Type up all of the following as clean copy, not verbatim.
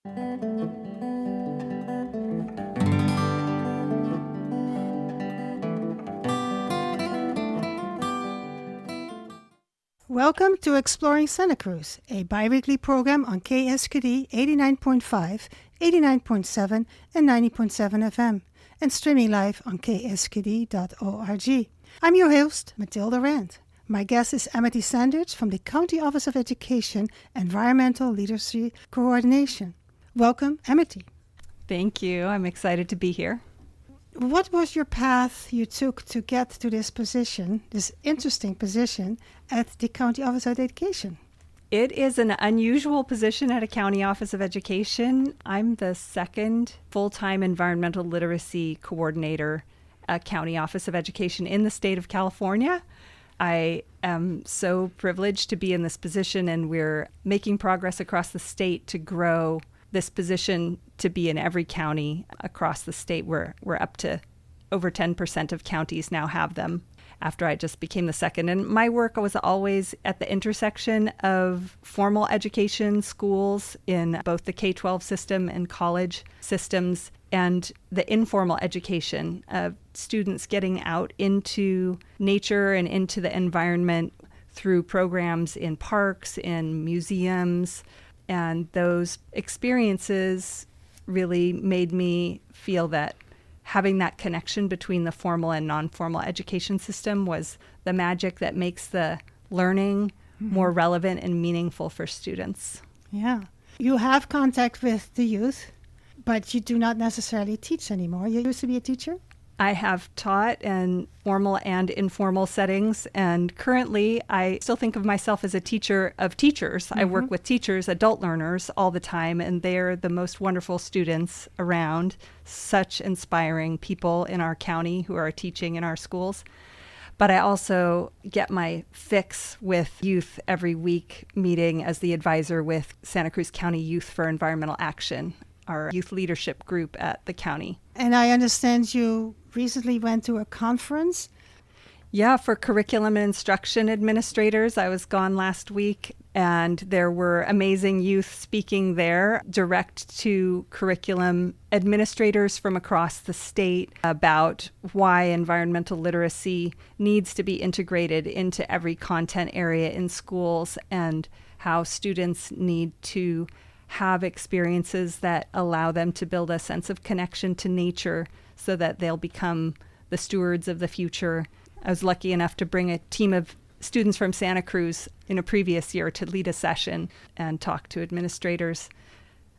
Welcome to Exploring Santa Cruz, a bi-weekly program on KSQD 89.5, 89.7, and 90.7 FM, and streaming live on kskd.org. I'm your host, Mathilde Rand. My guest is Amity Sandage from the County Office of Education Environmental Literacy Coordination. Welcome, Amity. Thank you. I'm excited to be here. What was your path you took to get to this position, this interesting position at the County Office of Education? It is an unusual position at a County Office of Education. I'm the second full-time environmental literacy coordinator at County Office of Education in the state of California. I am so privileged to be in this position, and we're making progress across the state to grow this position to be in every county across the state. We're up to over 10% of counties now have them after I just became the second. And my work was always at the intersection of formal education schools in both the K-12 system and college systems, and the informal education of students getting out into nature and into the environment through programs in parks, in museums. And those experiences really made me feel that having that connection between the formal and non-formal education system was the magic that makes the learning more relevant and meaningful for students. Yeah. You have contact with the youth, but you do not necessarily teach anymore. You used to be a teacher? I have taught in formal and informal settings, and currently I still think of myself as a teacher of teachers. I work with teachers, adult learners all the time, and they're the most wonderful students around, such inspiring people in our county who are teaching in our schools. But I also get my fix with youth every week, meeting as the advisor with Santa Cruz County Youth for Environmental Action, our youth leadership group at the county. And I understand you recently went to a conference. Yeah, for curriculum and instruction administrators. I was gone last week, and there were amazing youth speaking there, direct to curriculum administrators from across the state about why environmental literacy needs to be integrated into every content area in schools, and how students need to have experiences that allow them to build a sense of connection to nature so that they'll become the stewards of the future. I was lucky enough to bring a team of students from Santa Cruz in a previous year to lead a session and talk to administrators.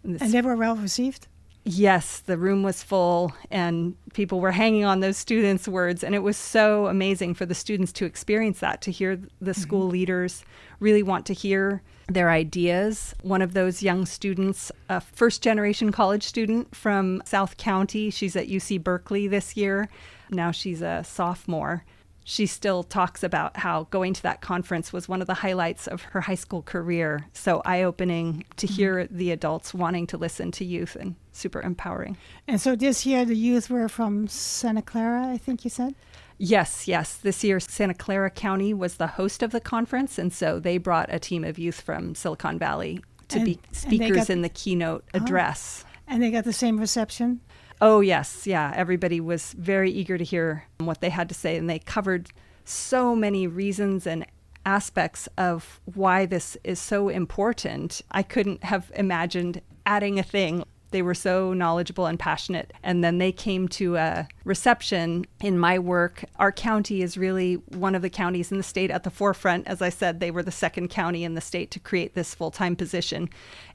And they were well received? Yes, the room was full and people were hanging on those students' words. And it was so amazing for the students to experience that, to hear the school leaders really want to hear their ideas. One of those young students, a first-generation college student from South County, she's at UC Berkeley this year. Now she's a sophomore. She still talks about how going to that conference was one of the highlights of her high school career. So eye-opening to hear the adults wanting to listen to youth, and super empowering. And so this year the youth were from Santa Clara, I think you said? Yes. This year Santa Clara County was the host of the conference, and so they brought a team of youth from Silicon Valley to be speakers in the keynote address. And they got the same reception? Oh, yes. Yeah. Everybody was very eager to hear what they had to say, and they covered so many reasons and aspects of why this is so important. I couldn't have imagined adding a thing. They were so knowledgeable and passionate. And then they came to a reception in my work. Our county is really one of the counties in the state at the forefront. As I said, they were the second county in the state to create this full-time position.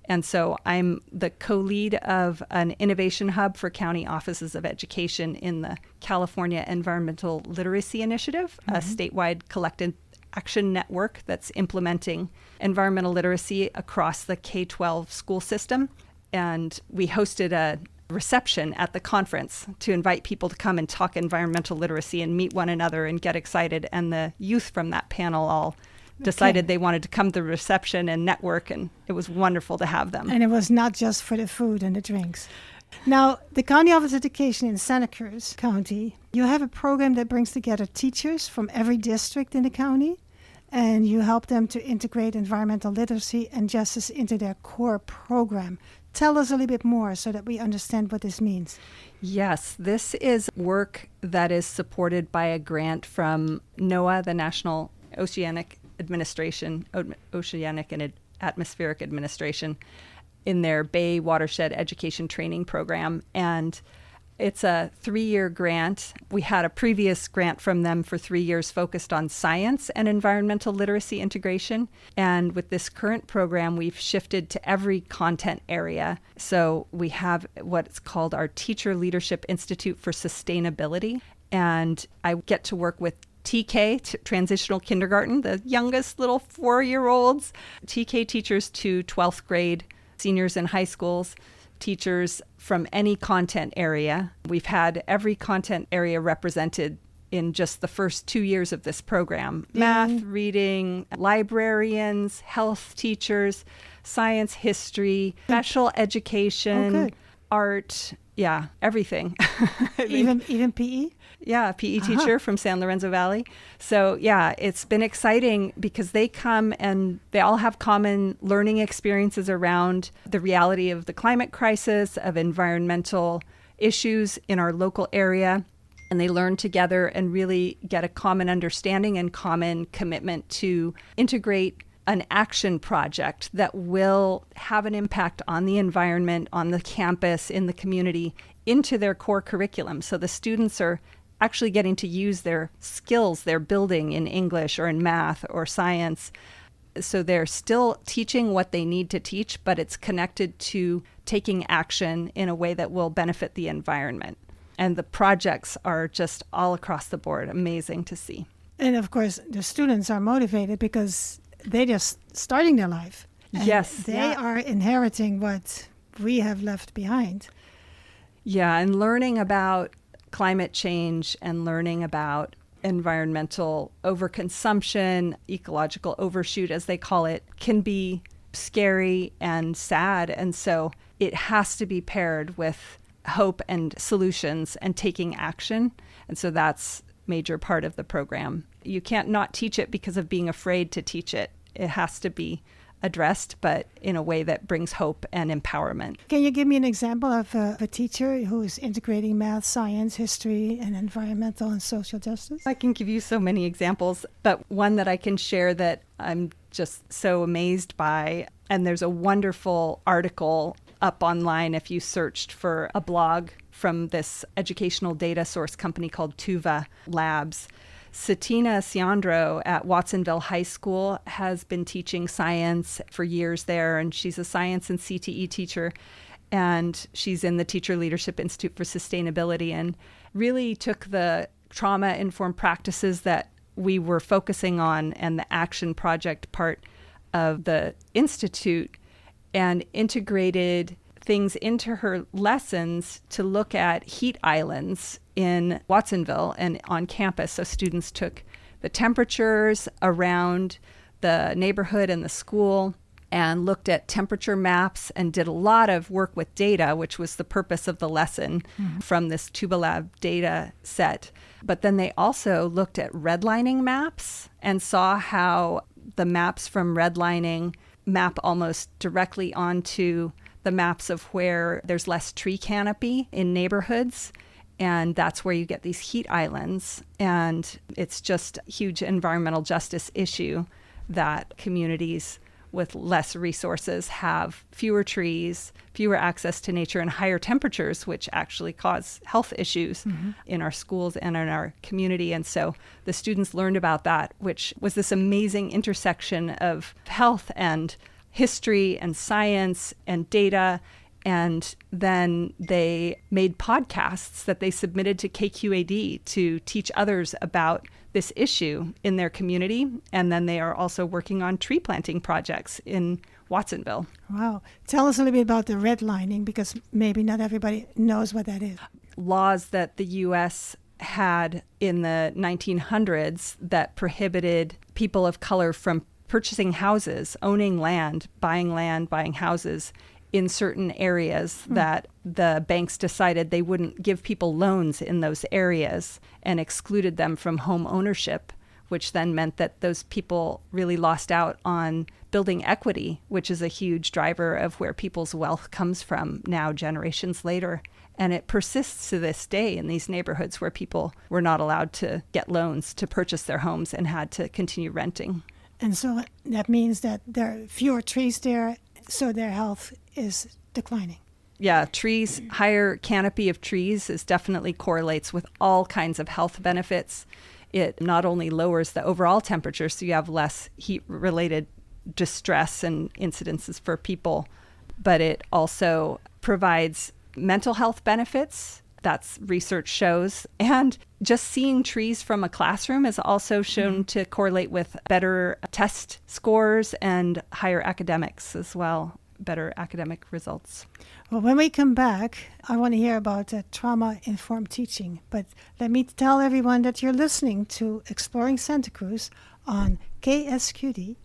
And so I'm the co-lead of an innovation hub for county offices of education in the California Environmental Literacy Initiative, a statewide collective action network that's implementing environmental literacy across the K-12 school system. And we hosted a reception at the conference to invite people to come and talk environmental literacy and meet one another and get excited. And the youth from that panel all decided they wanted to come to the reception and network, and it was wonderful to have them. And it was not just for the food and the drinks. Now, the County Office of Education in Santa Cruz County, you have a program that brings together teachers from every district in the county, and you help them to integrate environmental literacy and justice into their core program. tell us a little bit more so that we understand what this means. Yes, this is work that is supported by a grant from NOAA, the National Oceanic and Atmospheric Administration, in their Bay Watershed Education Training Program. And it's a 3-year grant. We had a previous grant from them for 3 years focused on science and environmental literacy integration. And with this current program, we've shifted to every content area. So we have what's called our Teacher Leadership Institute for Sustainability. And I get to work with TK, transitional kindergarten, the youngest little 4-year-olds, TK teachers to 12th grade, seniors in high schools, teachers from any content area. We've had every content area represented in just the first 2 years of this program. Math, reading, librarians, health teachers, science, history, special education, art, everything. Even PE? Yeah, PE teacher from San Lorenzo Valley. So it's been exciting because they come and they all have common learning experiences around the reality of the climate crisis, of environmental issues in our local area. And they learn together and really get a common understanding and common commitment to integrate an action project that will have an impact on the environment, on the campus, in the community, into their core curriculum. So the students are actually getting to use their skills they're building in English or in math or science. So they're still teaching what they need to teach, but it's connected to taking action in a way that will benefit the environment. And the projects are just all across the board. Amazing to see. And of course, the students are motivated because they're just starting their life. And they are inheriting what we have left behind. Yeah, and learning about climate change and learning about environmental overconsumption, ecological overshoot, as they call it, can be scary and sad. And so it has to be paired with hope and solutions and taking action. And so that's a major part of the program. You can't not teach it because of being afraid to teach it. It has to be addressed, but in a way that brings hope and empowerment. Can you give me an example of a teacher who is integrating math, science, history, and environmental and social justice? I can give you so many examples, but one that I can share that I'm just so amazed by, and there's a wonderful article up online if you searched for a blog from this educational data source company called Tuva Labs. Satina Ciandro at Watsonville High School has been teaching science for years there, and she's a science and CTE teacher, and she's in the Teacher Leadership Institute for Sustainability, and really took the trauma-informed practices that we were focusing on and the action project part of the Institute and integrated things into her lessons to look at heat islands in Watsonville and on campus. So students took the temperatures around the neighborhood and the school and looked at temperature maps and did a lot of work with data, which was the purpose of the lesson from this Tuba Lab data set. But then they also looked at redlining maps and saw how the maps from redlining map almost directly onto the maps of where there's less tree canopy in neighborhoods. And that's where you get these heat islands. And it's just a huge environmental justice issue that communities with less resources have fewer trees, fewer access to nature, and higher temperatures, which actually cause health issues in our schools and in our community. And so the students learned about that, which was this amazing intersection of health and history and science and data. And then they made podcasts that they submitted to KQAD to teach others about this issue in their community. And then they are also working on tree planting projects in Watsonville. Wow. Tell us a little bit about the redlining, because maybe not everybody knows what that is. Laws that the U.S. had in the 1900s that prohibited people of color from purchasing houses, owning land, buying houses in certain areas that the banks decided they wouldn't give people loans in those areas and excluded them from home ownership, which then meant that those people really lost out on building equity, which is a huge driver of where people's wealth comes from now, generations later. And it persists to this day in these neighborhoods where people were not allowed to get loans to purchase their homes and had to continue renting. And so that means that there are fewer trees there, so their health is declining. Yeah, trees, higher canopy of trees definitely correlates with all kinds of health benefits. It not only lowers the overall temperature, so you have less heat-related distress and incidences for people, but it also provides mental health benefits. That's research shows. And just seeing trees from a classroom is also shown to correlate with better test scores and higher academics as well, better academic results. Well, when we come back, I want to hear about trauma-informed teaching. But let me tell everyone that you're listening to Exploring Santa Cruz on KSQD.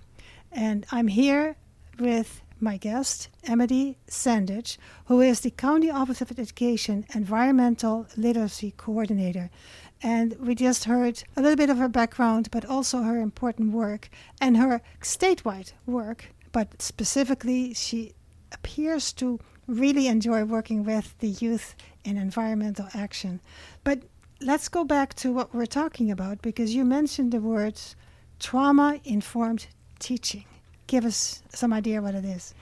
And I'm here with my guest, Amity Sandage, who is the County Office of Education Environmental Literacy Coordinator. And we just heard a little bit of her background, but also her important work and her statewide work. But specifically, she appears to really enjoy working with the youth in environmental action. But let's go back to what we're talking about, because you mentioned the words trauma-informed teaching. Give us some idea what it is.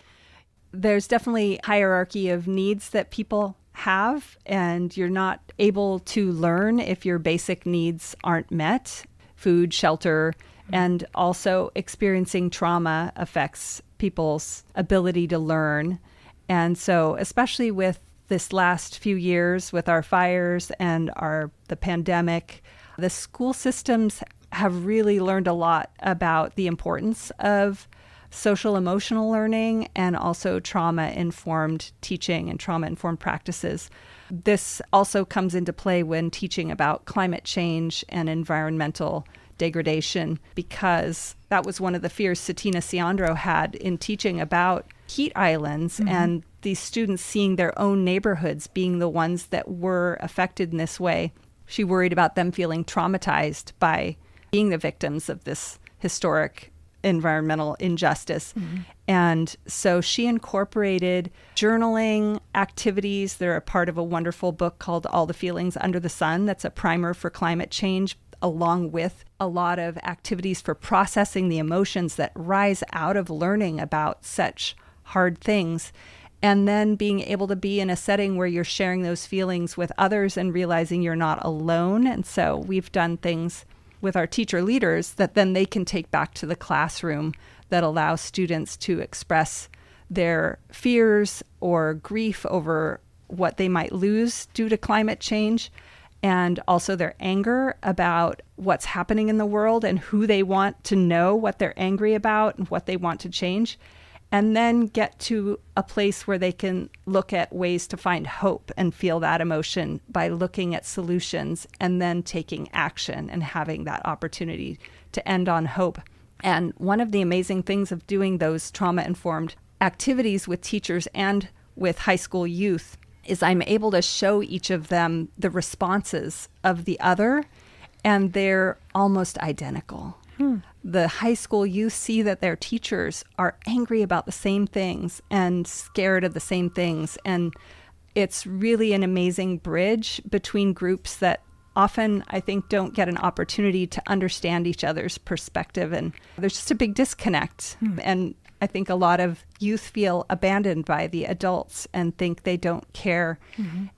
There's definitely hierarchy of needs that people have, and you're not able to learn if your basic needs aren't met. Food, shelter, and also experiencing trauma affects people's ability to learn. And so, especially with this last few years with our fires and the pandemic, the school systems have really learned a lot about the importance of social emotional learning and also trauma-informed teaching and trauma-informed practices. This also comes into play when teaching about climate change and environmental degradation, because that was one of the fears Satina Ciandro had in teaching about heat islands and these students seeing their own neighborhoods being the ones that were affected in this way. She worried about them feeling traumatized by being the victims of this historic environmental injustice. And so she incorporated journaling activities that are a part of a wonderful book called All the Feelings Under the Sun. That's a primer for climate change, along with a lot of activities for processing the emotions that rise out of learning about such hard things. And then being able to be in a setting where you're sharing those feelings with others and realizing you're not alone. And so we've done things with our teacher leaders that then they can take back to the classroom that allow students to express their fears or grief over what they might lose due to climate change, and also their anger about what's happening in the world and who they want to know what they're angry about and what they want to change. And then get to a place where they can look at ways to find hope and feel that emotion by looking at solutions and then taking action and having that opportunity to end on hope. And one of the amazing things of doing those trauma-informed activities with teachers and with high school youth is I'm able to show each of them the responses of the other, and they're almost identical. The high school youth see that their teachers are angry about the same things and scared of the same things. And it's really an amazing bridge between groups that often, I think, don't get an opportunity to understand each other's perspective. And there's just a big disconnect. And I think a lot of youth feel abandoned by the adults and think they don't care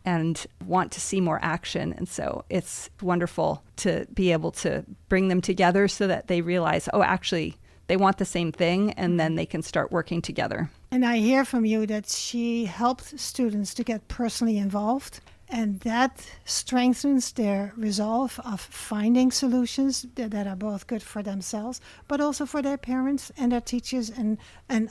and want to see more action. And so it's wonderful to be able to bring them together so that they realize, oh, actually, they want the same thing, and then they can start working together. And I hear from you that she helped students to get personally involved, and that strengthens their resolve of finding solutions that are both good for themselves, but also for their parents and their teachers and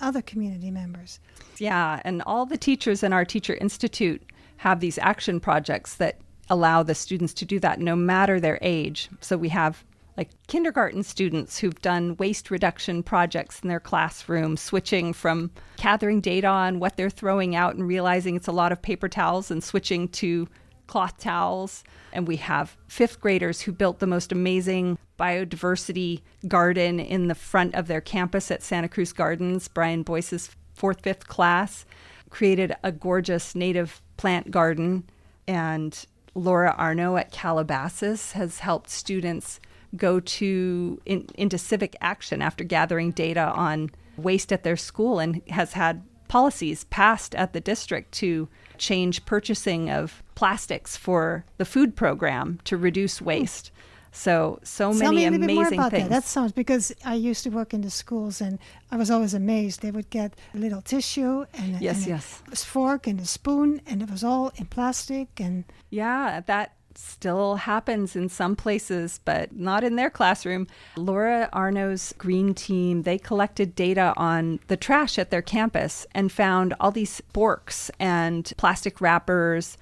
other community members. Yeah, and all the teachers in our Teacher Institute have these action projects that allow the students to do that no matter their age. So we have like kindergarten students who've done waste reduction projects in their classroom, switching from gathering data on what they're throwing out and realizing it's a lot of paper towels and switching to cloth towels. And we have fifth graders who built the most amazing biodiversity garden in the front of their campus at Santa Cruz Gardens. Brian Boyce's 4th, 5th class created a gorgeous native plant garden. And Laura Arno at Calabasas has helped students go into civic action after gathering data on waste at their school, and has had policies passed at the district to change purchasing of plastics for the food program to reduce waste. So Tell many me a little bit more amazing about things. That sounds, because I used to work in the schools, and I was always amazed. They would get a little tissue and, Yes, and yes. a fork and a spoon, and it was all in plastic. And Yeah, that still happens in some places, but not in their classroom. Laura Arno's green team, they collected data on the trash at their campus and found all these forks and plastic wrappers,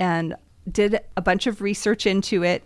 and did a bunch of research into it,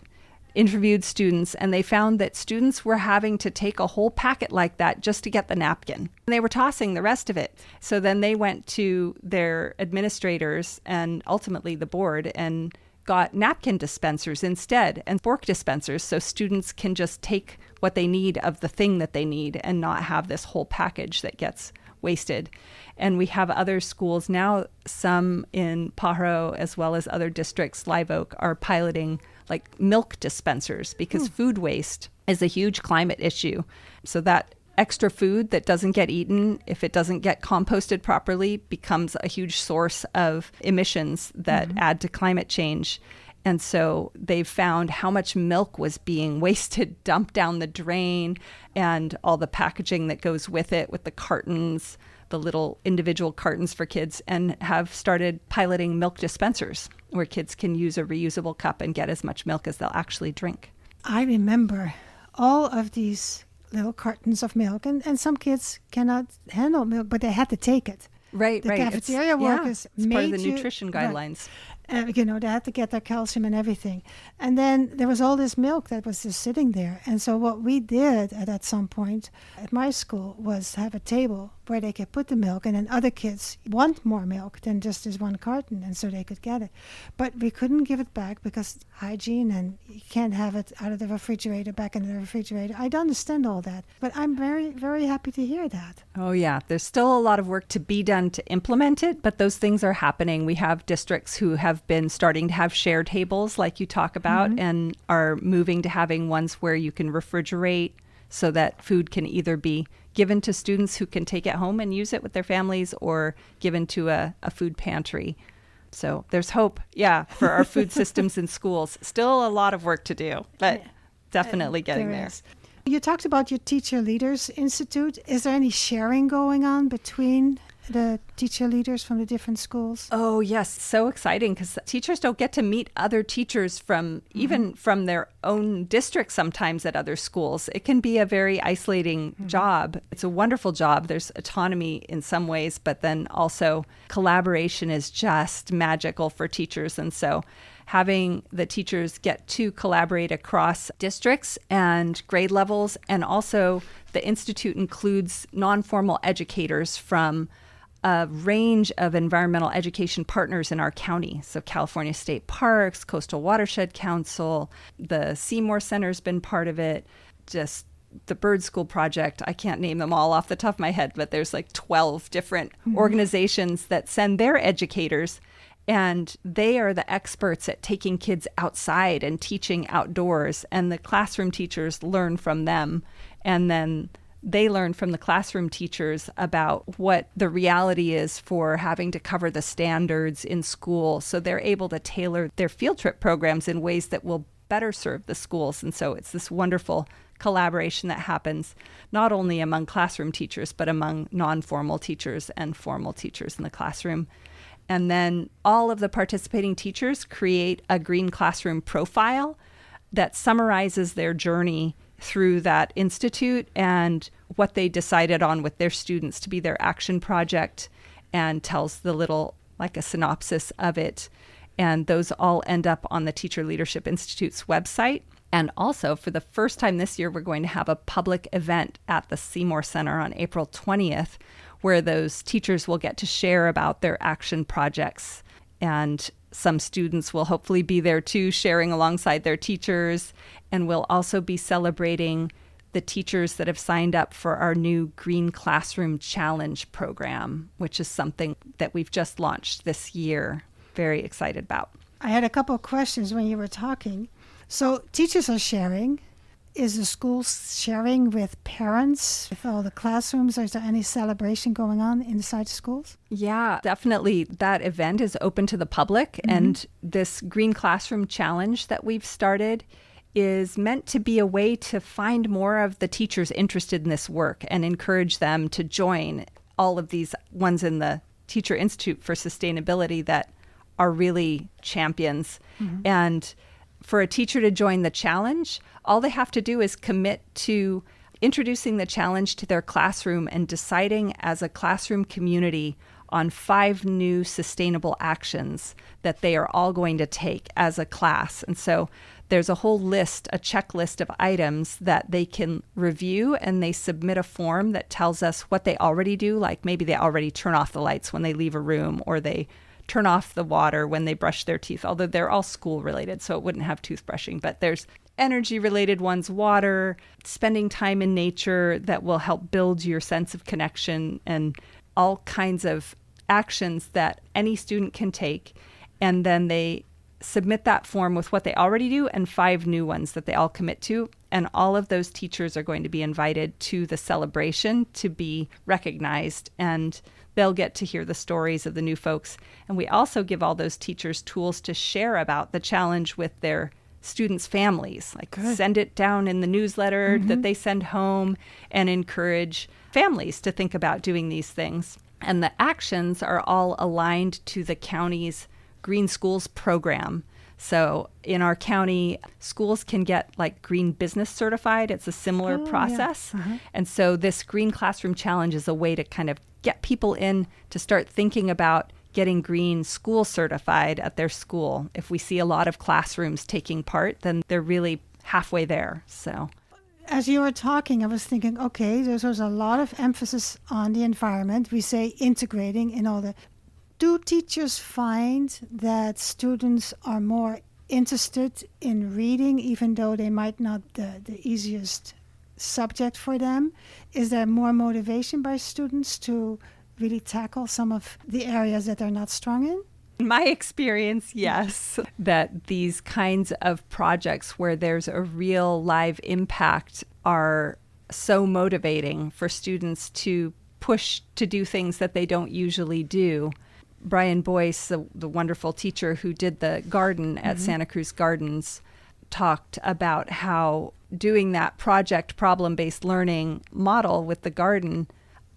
interviewed students, and they found that students were having to take a whole packet like that just to get the napkin. And they were tossing the rest of it. So then they went to their administrators and ultimately the board and got napkin dispensers instead and fork dispensers, so students can just take what they need of the thing that they need and not have this whole package that gets wasted. And we have other schools now, some in Pajaro as well as other districts, Live Oak, are piloting like milk dispensers, because food waste is a huge climate issue. So that extra food that doesn't get eaten, if it doesn't get composted properly, becomes a huge source of emissions that add to climate change. And so they've found how much milk was being wasted, dumped down the drain, and all the packaging that goes with it, with the cartons, the little individual cartons for kids, and have started piloting milk dispensers where kids can use a reusable cup and get as much milk as they'll actually drink. I remember all of these little cartons of milk, and some kids cannot handle milk, but they had to take it. Right, The right. cafeteria workers it's part of made the you- nutrition right. guidelines. They had to get their calcium and everything. And then there was all this milk that was just sitting there. And so what we did at some point at my school was have a table where they could put the milk, and then other kids want more milk than just this one carton, and so they could get it. But we couldn't give it back because hygiene, and you can't have it out of the refrigerator, back in the refrigerator. I don't understand all that, but I'm very, very happy to hear that. Oh, yeah. There's still a lot of work to be done to implement it, but those things are happening. We have districts who have been starting to have share tables like you talk about, and are moving to having ones where you can refrigerate so that food can either be given to students who can take it home and use it with their families, or given to a food pantry. So there's hope, for our food systems in schools. Still a lot of work to do, but definitely getting there. Is. You talked about your Teacher Leaders Institute. Is there any sharing going on between the teacher leaders from the different schools? Oh, yes. So exciting, because teachers don't get to meet other teachers from even from their own district sometimes at other schools. It can be a very isolating job. It's a wonderful job. There's autonomy in some ways, but then also collaboration is just magical for teachers. And so having the teachers get to collaborate across districts and grade levels, and also the Institute includes non-formal educators from a range of environmental education partners in our county. So California State Parks, Coastal Watershed Council, the Seymour Center's been part of it, just the Bird School Project. I can't name them all off the top of my head, but there's like 12 different organizations that send their educators, and they are the experts at taking kids outside and teaching outdoors, and the classroom teachers learn from them, and then they learn from the classroom teachers about what the reality is for having to cover the standards in school. So they're able to tailor their field trip programs in ways that will better serve the schools. And so it's this wonderful collaboration that happens not only among classroom teachers, but among non-formal teachers and formal teachers in the classroom. And then all of the participating teachers create a green classroom profile that summarizes their journey through that institute and what they decided on with their students to be their action project, and tells the little, like a synopsis of it. And those all end up on the Teacher Leadership Institute's website. And also, for the first time this year, we're going to have a public event at the Seymour Center on April 20th, where those teachers will get to share about their action projects and some students will hopefully be there too, sharing alongside their teachers. And we'll also be celebrating the teachers that have signed up for our new Green Classroom Challenge program, which is something that we've just launched this year. Very excited about. I had a couple of questions when you were talking. So teachers are sharing. Is the school sharing with parents, with all the classrooms? Is there any celebration going on inside the schools? Yeah, definitely. That event is open to the public. And this Green Classroom Challenge that we've started is meant to be a way to find more of the teachers interested in this work and encourage them to join all of these ones in the Teacher Institute for Sustainability that are really champions. And for a teacher to join the challenge, all they have to do is commit to introducing the challenge to their classroom and deciding as a classroom community on 5 new sustainable actions that they are all going to take as a class. And so there's a whole list, a checklist of items that they can review, and they submit a form that tells us what they already do. Like maybe they already turn off the lights when they leave a room, or they turn off the water when they brush their teeth, although they're all school related, so it wouldn't have toothbrushing. But there's energy related ones, water, spending time in nature that will help build your sense of connection, and all kinds of actions that any student can take. And then they submit that form with what they already do and 5 new ones that they all commit to. And all of those teachers are going to be invited to the celebration to be recognized, and they'll get to hear the stories of the new folks. And we also give all those teachers tools to share about the challenge with their students' families, like send it down in the newsletter that they send home, and encourage families to think about doing these things. And the actions are all aligned to the county's Green Schools program. So in our county, schools can get like Green Business Certified. It's a similar process. Yeah. And so this Green Classroom Challenge is a way to kind of get people in to start thinking about getting Green School Certified at their school. If we see a lot of classrooms taking part, then they're really halfway there. So as you were talking, I was thinking, okay, there's a lot of emphasis on the environment. We say integrating in all the... Do teachers find that students are more interested in reading, even though they might not the easiest subject for them? Is there more motivation by students to really tackle some of the areas that they're not strong in? In my experience, yes, that these kinds of projects where there's a real live impact are so motivating for students to push to do things that they don't usually do. Brian Boyce, the wonderful teacher who did the garden at Santa Cruz Gardens, talked about how doing that project problem-based learning model with the garden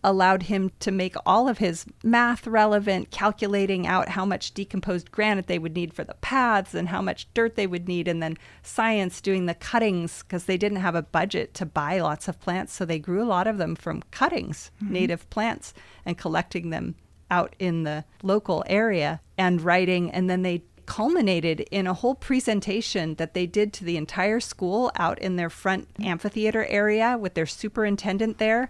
allowed him to make all of his math relevant, calculating out how much decomposed granite they would need for the paths and how much dirt they would need, and then science doing the cuttings, because they didn't have a budget to buy lots of plants, so they grew a lot of them from cuttings, native plants, and collecting them out in the local area and writing. And then they culminated in a whole presentation that they did to the entire school out in their front amphitheater area with their superintendent there.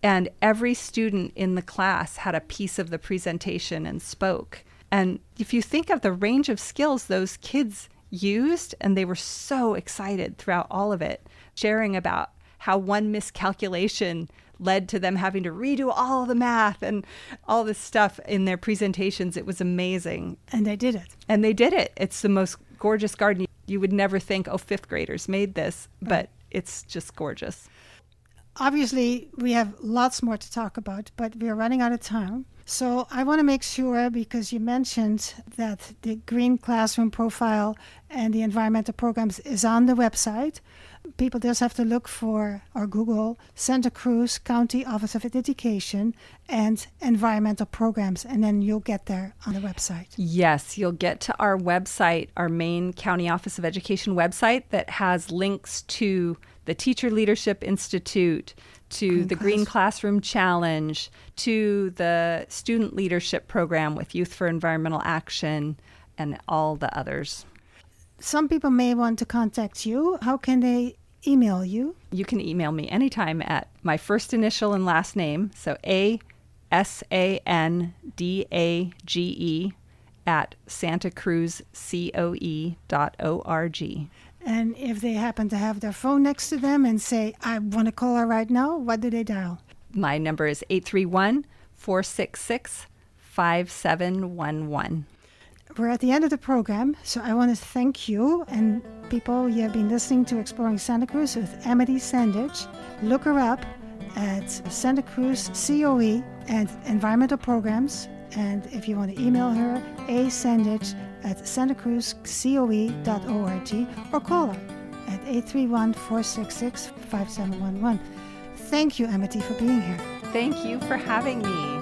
And every student in the class had a piece of the presentation and spoke. And if you think of the range of skills those kids used, and they were so excited throughout all of it, sharing about how one miscalculation led to them having to redo all of the math and all this stuff in their presentations. It was amazing. And they did it. And they did it. It's the most gorgeous garden. You would never think, oh, 5th graders made this, but it's just gorgeous. Obviously, we have lots more to talk about, but we're running out of time. So I want to make sure, because you mentioned that the Green Classroom profile and the environmental programs is on the website. People just have to look for or Google Santa Cruz County Office of Education and environmental programs, and then you'll get there on the website. Yes, you'll get to our website, our main County Office of Education website that has links to the Teacher Leadership Institute, to the Green Classroom Challenge, to the Student Leadership Program with Youth for Environmental Action, and all the others. Some people may want to contact you. How can they email you? You can email me anytime at my first initial and last name, so ASANDAGE at santacruzcoe.org. And if they happen to have their phone next to them and say, I want to call her right now, what do they dial? My number is 831-466-5711. We're at the end of the program, so I want to thank you and people. You have been listening to Exploring Santa Cruz with Amity Sandage. Look her up at Santa Cruz COE and Environmental Programs. And if you want to email her, asandage@santacruzcoe.org or call her at 831-466-5711. Thank you, Amity, for being here. Thank you for having me.